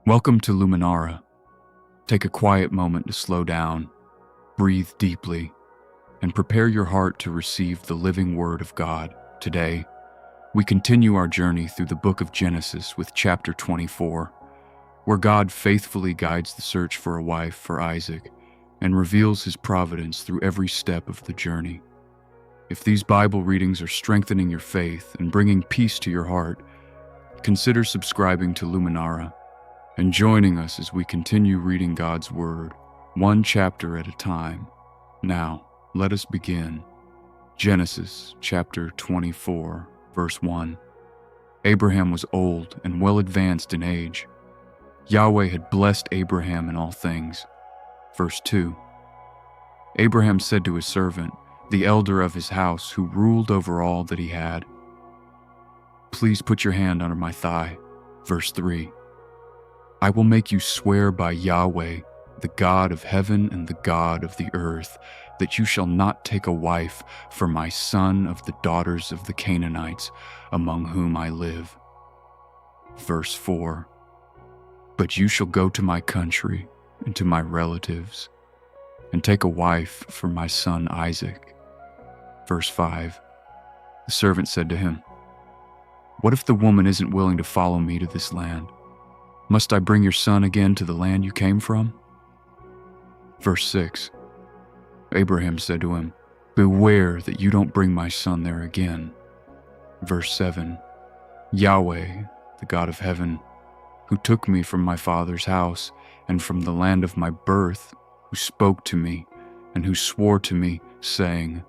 Welcome to Luminara. Take a quiet moment to slow down, breathe deeply, and prepare your heart to receive the living Word of God. Today, we continue our journey through the book of Genesis with chapter 24, where God faithfully guides the search for a wife for Isaac and reveals his providence through every step of the journey. If these Bible readings are strengthening your faith and bringing peace to your heart, consider subscribing to Luminara and joining us as we continue reading God's Word, one chapter at a time. Now, let us begin. Genesis chapter 24, verse 1. Abraham was old and well advanced in age. Yahweh had blessed Abraham in all things. Verse 2. Abraham said to his servant, the elder of his house, who ruled over all that he had, "Please put your hand under my thigh." Verse 3. I will make you swear by Yahweh, the God of heaven and the God of the earth, that you shall not take a wife for my son of the daughters of the Canaanites, among whom I live. Verse 4. But you shall go to my country and to my relatives, and take a wife for my son Isaac. Verse 5. The servant said to him, "What if the woman isn't willing to follow me to this land? Must I bring your son again to the land you came from?" Verse 6. Abraham said to him, "Beware that you don't bring my son there again." Verse 7. Yahweh, the God of heaven, who took me from my father's house and from the land of my birth, who spoke to me and who swore to me, saying,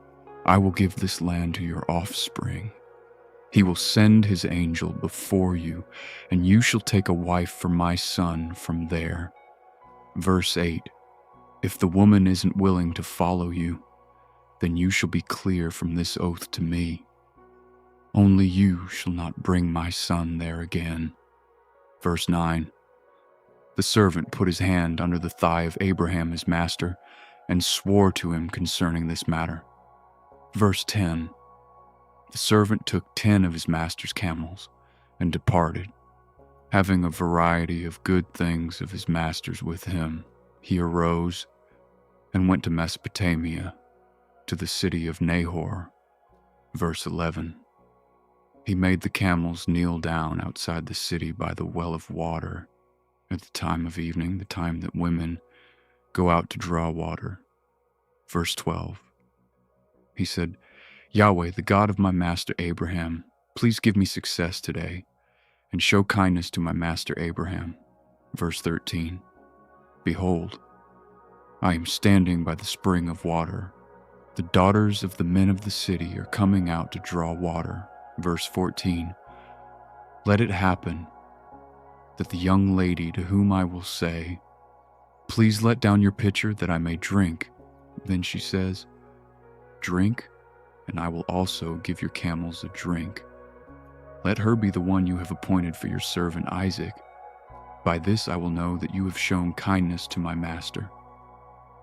I will give this land to your offspring. He will send his angel before you, and you shall take a wife for my son from there. Verse 8. If the woman isn't willing to follow you, then you shall be clear from this oath to me. Only you shall not bring my son there again. Verse 9. The servant put his hand under the thigh of Abraham his master, and swore to him concerning this matter. Verse 10. The servant took 10 of his master's camels and departed. Having a variety of good things of his master's with him, he arose and went to Mesopotamia, to the city of Nahor. Verse 11. He made the camels kneel down outside the city by the well of water at the time of evening, the time that women go out to draw water. Verse 12. He said, Yahweh, the God of my master Abraham, please give me success today, and show kindness to my master Abraham. Verse 13. Behold, I am standing by the spring of water. The daughters of the men of the city are coming out to draw water. Verse 14. Let it happen that the young lady to whom I will say, please let down your pitcher that I may drink. Then she says, drink, and I will also give your camels a drink. Let her be the one you have appointed for your servant Isaac. By this I will know that you have shown kindness to my master.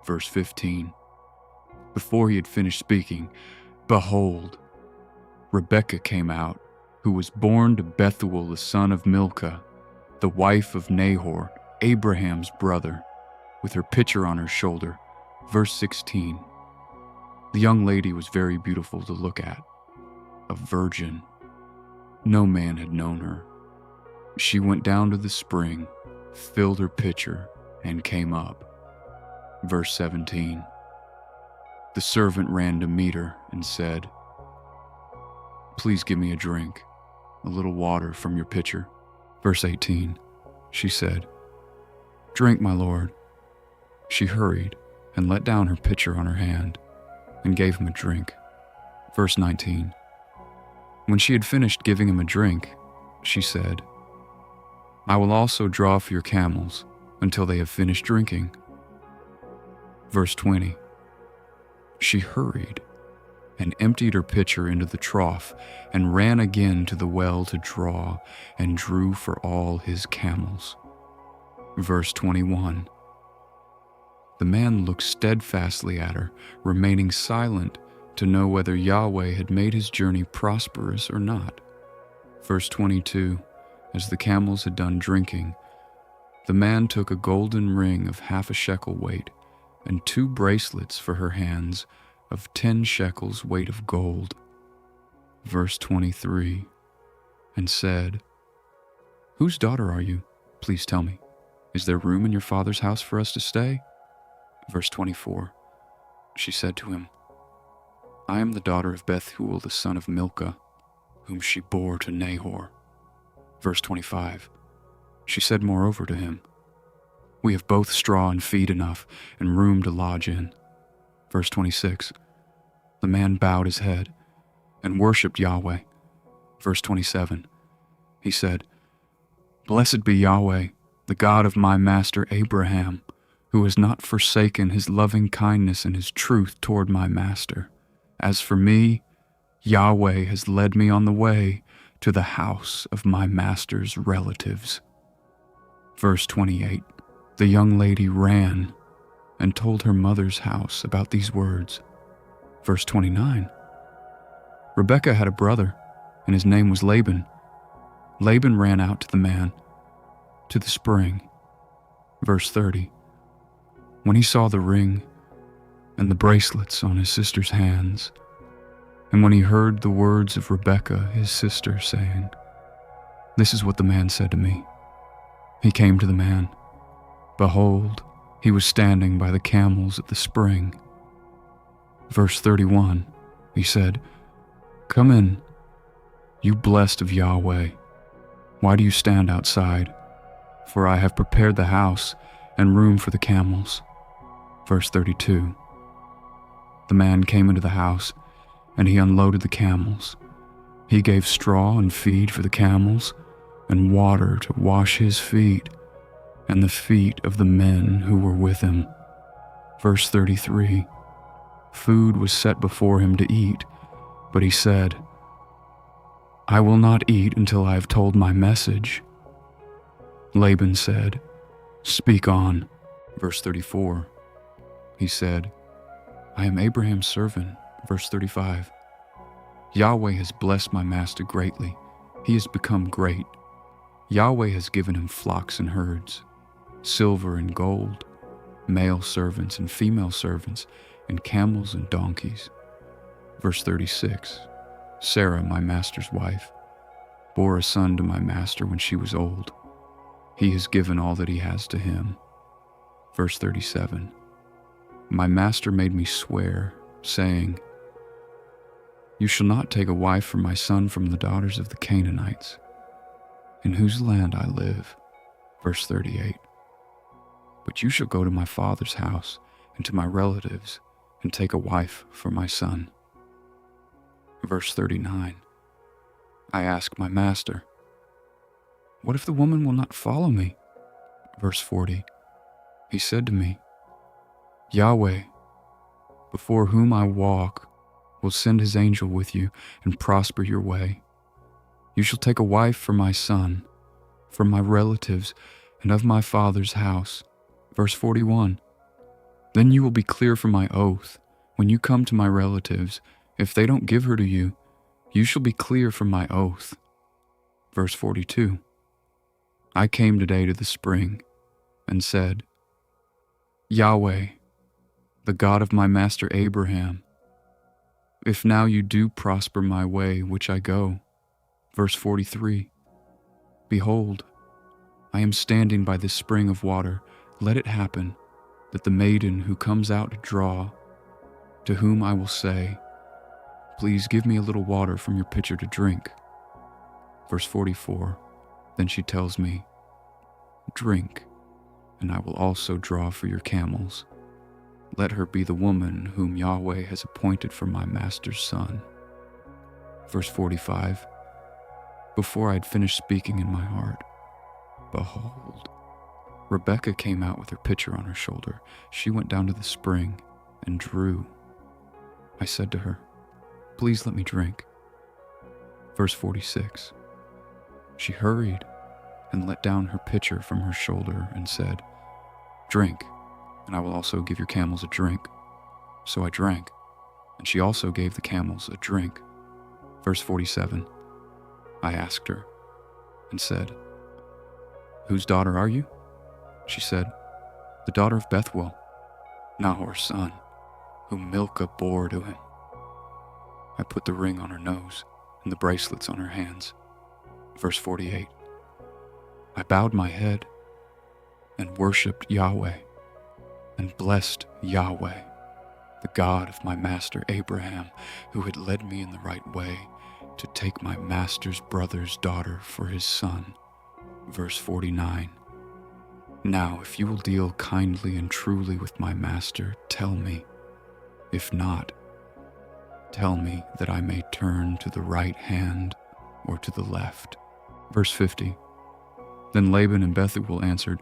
Verse 15. Before he had finished speaking, behold, Rebekah came out, who was born to Bethuel the son of Milcah, the wife of Nahor, Abraham's brother, with her pitcher on her shoulder. Verse 16. The young lady was very beautiful to look at, a virgin. No man had known her. She went down to the spring, filled her pitcher, and came up. Verse 17. The servant ran to meet her and said, please give me a drink, a little water from your pitcher. Verse 18. She said, drink, my lord. She hurried and let down her pitcher on her hand and gave him a drink. Verse 19. When she had finished giving him a drink, she said, I will also draw for your camels until they have finished drinking. Verse 20. She hurried and emptied her pitcher into the trough and ran again to the well to draw and drew for all his camels. Verse 21. The man looked steadfastly at her, remaining silent to know whether Yahweh had made his journey prosperous or not. Verse 22. As the camels had done drinking, The man took a golden ring of 1/2 shekel weight, and 2 bracelets for her hands of 10 shekels weight of gold. Verse 23, and said, "Whose daughter are you? Please tell me. Is there room in your father's house for us to stay?" Verse 24, she said to him, "I am the daughter of Bethuel the son of Milcah, whom she bore to Nahor." Verse 25, she said moreover to him, "We have both straw and feed enough, and room to lodge in." Verse 26, the man bowed his head and worshipped Yahweh. Verse 27, he said, "Blessed be Yahweh, the God of my master Abraham, who has not forsaken his loving kindness and his truth toward my master. As for me, Yahweh has led me on the way to the house of my master's relatives." Verse 28, the young lady ran and told her mother's house about these words. Verse 29, Rebekah had a brother, and his name was Laban. Laban ran out to the man, to the spring. Verse 30, when he saw the ring and the bracelets on his sister's hands, and when he heard the words of Rebekah, his sister, saying, "This is what the man said to me," he came to the man. Behold, he was standing by the camels at the spring. Verse 31, he said, "Come in, you blessed of Yahweh. Why do you stand outside? For I have prepared the house and room for the camels." Verse 32, the man came into the house, and he unloaded the camels. He gave straw and feed for the camels, and water to wash his feet, and the feet of the men who were with him. Verse 33, food was set before him to eat, but he said, "I will not eat until I have told my message." Laban said, "Speak on." Verse 34, he said, "I am Abraham's servant." Verse 35, Yahweh has blessed my master greatly. He has become great. Yahweh has given him flocks and herds, silver and gold, male servants and female servants, and camels and donkeys. Verse 36, Sarah, my master's wife, bore a son to my master when she was old. He has given all that he has to him. Verse 37, my master made me swear, saying, "You shall not take a wife for my son from the daughters of the Canaanites, in whose land I live." Verse 38, but you shall go to my father's house and to my relatives and take a wife for my son. Verse 39, I asked my master, "What if the woman will not follow me?" Verse 40, he said to me, "Yahweh, before whom I walk, will send his angel with you and prosper your way. You shall take a wife for my son, from my relatives and of my father's house." Verse 41, then you will be clear from my oath. When you come to my relatives, if they don't give her to you, you shall be clear from my oath. Verse 42, I came today to the spring and said, "Yahweh, the God of my master Abraham, if now you do prosper my way which I go." Verse 43, behold, I am standing by this spring of water. Let it happen that the maiden who comes out to draw, to whom I will say, "Please give me a little water from your pitcher to drink." Verse 44, then she tells me, "Drink, and I will also draw for your camels. Let her be the woman whom Yahweh has appointed for my master's son." Verse 45, before I had finished speaking in my heart, behold, Rebekah came out with her pitcher on her shoulder. She went down to the spring and drew. I said to her, "Please let me drink." Verse 46, she hurried and let down her pitcher from her shoulder and said, "Drink, and I will also give your camels a drink." So I drank, and she also gave the camels a drink. Verse 47, I asked her and said, "Whose daughter are you?" She said, "The daughter of Bethuel, Nahor's son, whom Milcah bore to him." I put the ring on her nose and the bracelets on her hands. Verse 48. I bowed my head and worshipped Yahweh and blessed Yahweh, the God of my master Abraham, who had led me in the right way to take my master's brother's daughter for his son. Verse 49. Now, if you will deal kindly and truly with my master, tell me. If not, tell me that I may turn to the right hand or to the left. Verse 50. Then Laban and Bethuel answered,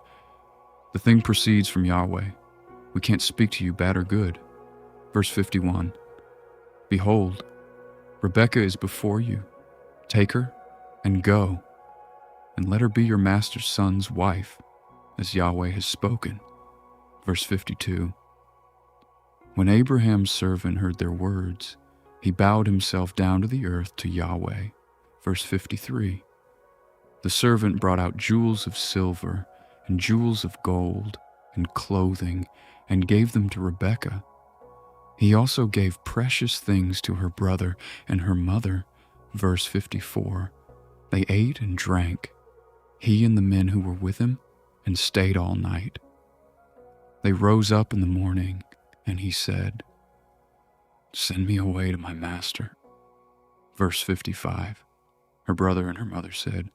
"The thing proceeds from Yahweh. We can't speak to you bad or good." Verse 51. Behold, Rebekah is before you. Take her and go, and let her be your master's son's wife, as Yahweh has spoken. Verse 52. When Abraham's servant heard their words, he bowed himself down to the earth to Yahweh. Verse 53. The servant brought out jewels of silver and jewels of gold and clothing and gave them to Rebekah. He also gave precious things to her brother and her mother. Verse 54. They ate and drank, he and the men who were with him, and stayed all night. They rose up in the morning, and he said, "Send me away to my master." Verse 55. Her brother and her mother said,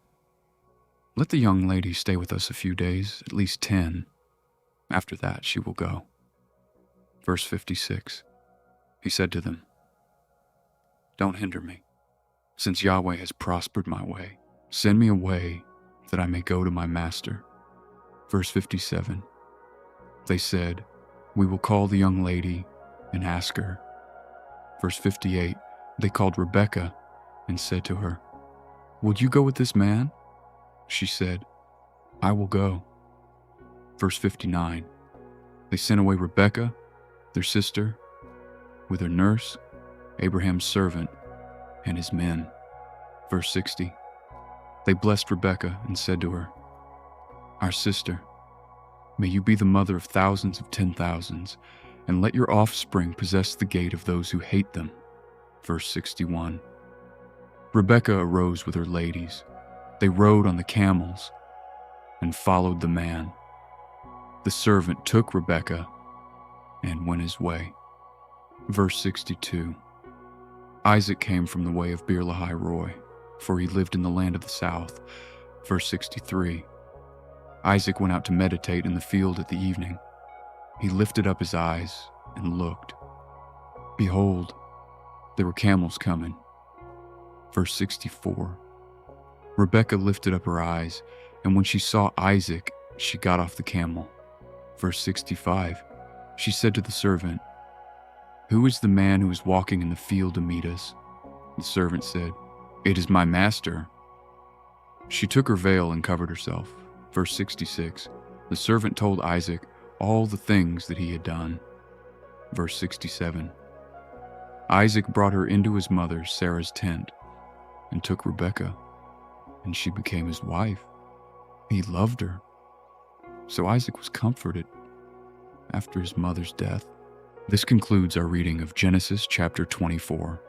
"Let the young lady stay with us a few days, at least 10. After that she will go." Verse 56. He said to them, "Don't hinder me, since Yahweh has prospered my way. Send me away that I may go to my master." Verse 57. They said, "We will call the young lady and ask her." Verse 58. They called Rebekah and said to her, "Will you go with this man?" She said, "I will go." Verse 59. They sent away Rebekah, their sister, with her nurse, Abraham's servant, and his men. Verse 60. They blessed Rebekah and said to her, "Our sister, may you be the mother of thousands of 10,000s, and let your offspring possess the gate of those who hate them." Verse 61. Rebekah arose with her ladies. They rode on the camels and followed the man. The servant took Rebekah and went his way. Verse 62. Isaac came from the way of Beer-lahai-roi, for he lived in the land of the south. Verse 63. Isaac went out to meditate in the field at the evening. He lifted up his eyes and looked. Behold, there were camels coming. Verse 64. Rebekah lifted up her eyes, and when she saw Isaac, she got off the camel. Verse 65. She said to the servant, "Who is the man who is walking in the field to meet us?" The servant said, "It is my master." She took her veil and covered herself. Verse 66. The servant told Isaac all the things that he had done. Verse 67. Isaac brought her into his mother Sarah's tent and took Rebekah, and she became his wife. He loved her. So Isaac was comforted after his mother's death. This concludes our reading of Genesis chapter 24.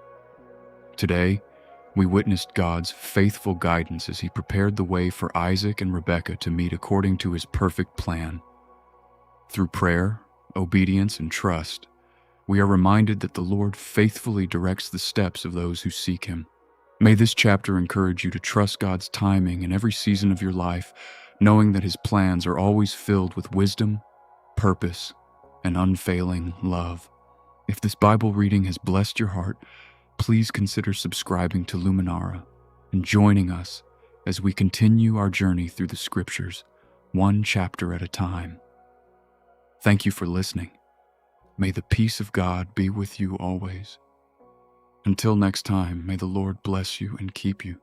Today, we witnessed God's faithful guidance as he prepared the way for Isaac and Rebekah to meet according to his perfect plan. Through prayer, obedience, and trust, we are reminded that the Lord faithfully directs the steps of those who seek him. May this chapter encourage you to trust God's timing in every season of your life, knowing that his plans are always filled with wisdom, purpose, and unfailing love. If this Bible reading has blessed your heart, please consider subscribing to Luminara and joining us as we continue our journey through the Scriptures, one chapter at a time. Thank you for listening. May the peace of God be with you always. Until next time, may the Lord bless you and keep you.